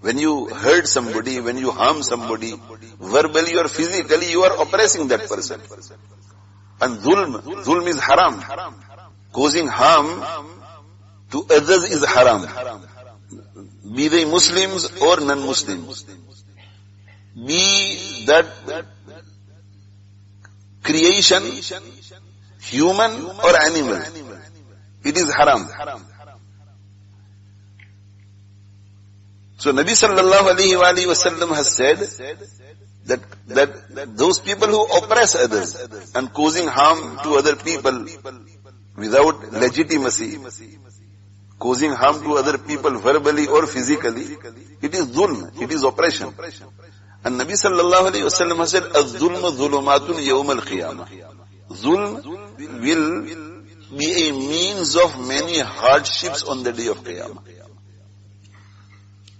When you hurt somebody, when you harm somebody, verbally or physically, you are oppressing that person. And zulm is haram. Causing harm to others is haram. Be they Muslims or non-Muslims. Be that creation human or animal. It is haram. So Nabi sallallahu alayhi wa sallam has said that those people who oppress others and causing harm to other people without legitimacy, causing harm to other people verbally or physically, it is dhulm, it is oppression. And Nabi sallallahu alayhi wa sallam has said, "Az-zulmu dhulumatun yawm al-qiyamah." Zulm will be a means of many hardships on the day of Qiyamah.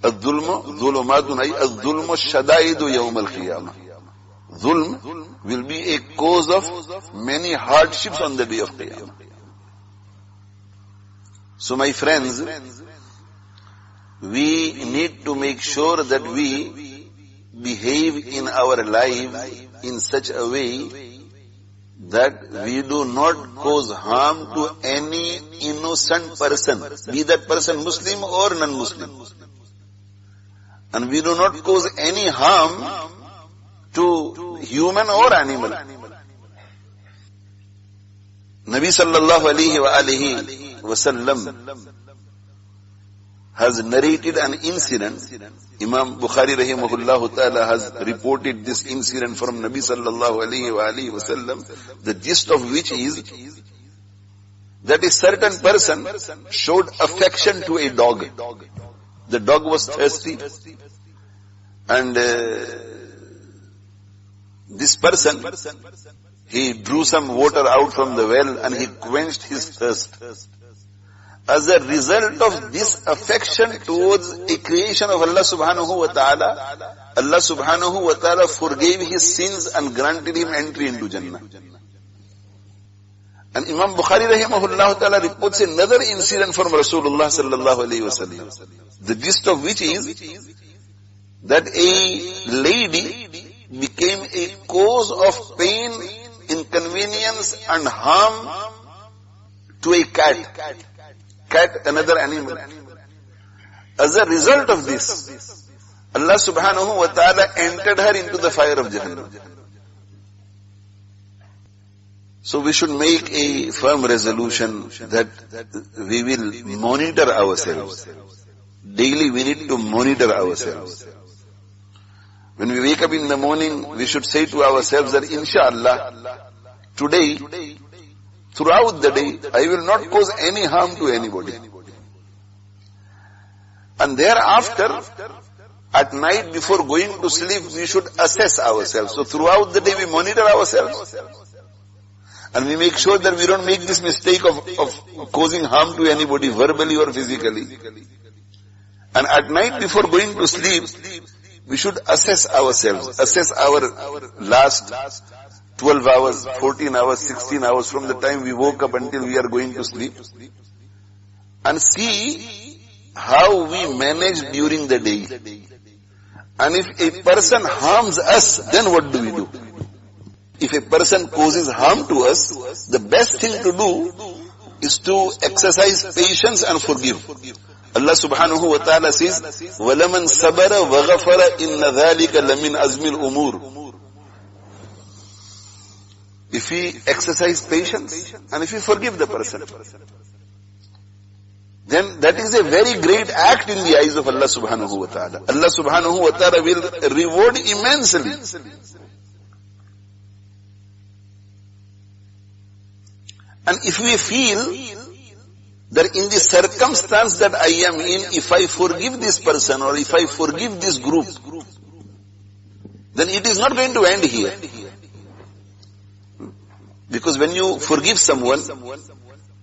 Az-zulmu dhulumatun ay az-zulmu shadaidu yawm al-qiyamah. Zulm will be a cause of many hardships on the day of Qiyamah. So my friends, we need to make sure that we behave in our lives in such a way that we do not cause harm to any innocent person, be that person Muslim or non-Muslim. And we do not cause any harm to human or animal. Nabi sallallahu alayhi wa sallam has narrated an incident. Imam Bukhari rahimahullah ta'ala has reported this incident from Nabi sallallahu alayhi wa sallam, the gist of which is that a certain person showed affection to a dog. The dog was thirsty, and this person, he drew some water out from the well and he quenched his thirst. As a result of this affection towards a creation of Allah subhanahu wa ta'ala, Allah subhanahu wa ta'ala forgave his sins and granted him entry into Jannah. And Imam Bukhari rahimahullah ta'ala reports another incident from Rasulullah sallallahu alayhi wa sallam, the gist of which is that a lady became a cause of pain, inconvenience and harm to a cat. Cat, another animal. As a result of this, Allah subhanahu wa ta'ala entered her into the fire of Jahannam. So we should make a firm resolution that we will monitor ourselves. Daily we need to monitor ourselves. When we wake up in the morning, we should say to ourselves that inshallah, today, throughout the day, I will not cause any harm to anybody. And thereafter, at night before going to sleep, we should assess ourselves. So throughout the day we monitor ourselves. And we make sure that we don't make this mistake of causing harm to anybody verbally or physically. And at night before going to sleep, we should assess ourselves, assess our last 12 hours, 14 hours, 16 hours from the time we woke up until we are going to sleep, and see how we manage during the day. And if a person harms us, then what do we do? If a person causes harm to us, the best thing to do is to exercise patience and forgive. Allah subhanahu wa ta'ala says, وَلَمَنْ صَبَرَ وَغَفَرَ إِنَّ ذَلِكَ لَمِنْ أَزْمِ الْأُمُورِ. If we exercise patience and if we forgive the person, then that is a very great act in the eyes of Allah subhanahu wa ta'ala. Allah subhanahu wa ta'ala will reward immensely. And if we feel that in the circumstance that I am in, if I forgive this person or if I forgive this group, then it is not going to end here. Because when you forgive someone,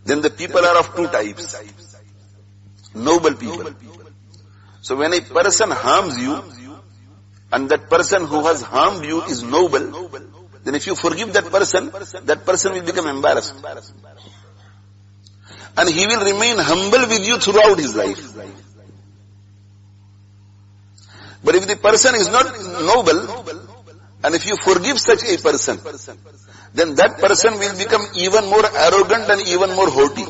then the people are of two types. Noble people. So when a person harms you, and that person who has harmed you is noble, then if you forgive that person will become embarrassed. And he will remain humble with you throughout his life. But if the person is not noble, and if you forgive such a person, then that person will become even more arrogant and even more haughty.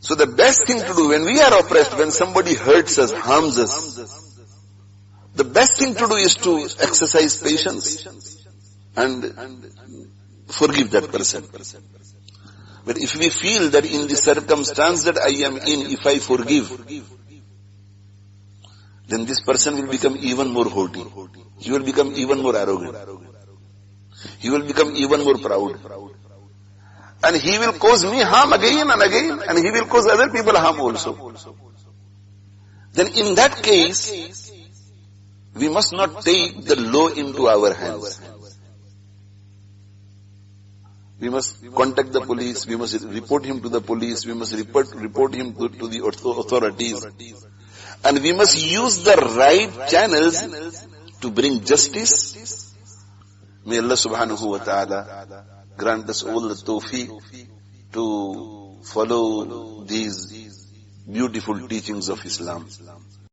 So the best thing to do when we are oppressed, when somebody hurts us, harms us, the best thing to do is to exercise patience and forgive that person. But if we feel that in the circumstance that I am in, if I forgive, then this person will become even more haughty. He will become even more arrogant. He will become even more proud. And he will cause me harm again and again, and he will cause other people harm also. Then in that case, we must not take the law into our hands. We must contact the police, we must report him to the police, we must report him to the authorities. And we must use the right channels to bring justice. May Allah subhanahu wa ta'ala grant us all the tawfiq to follow these beautiful teachings of Islam.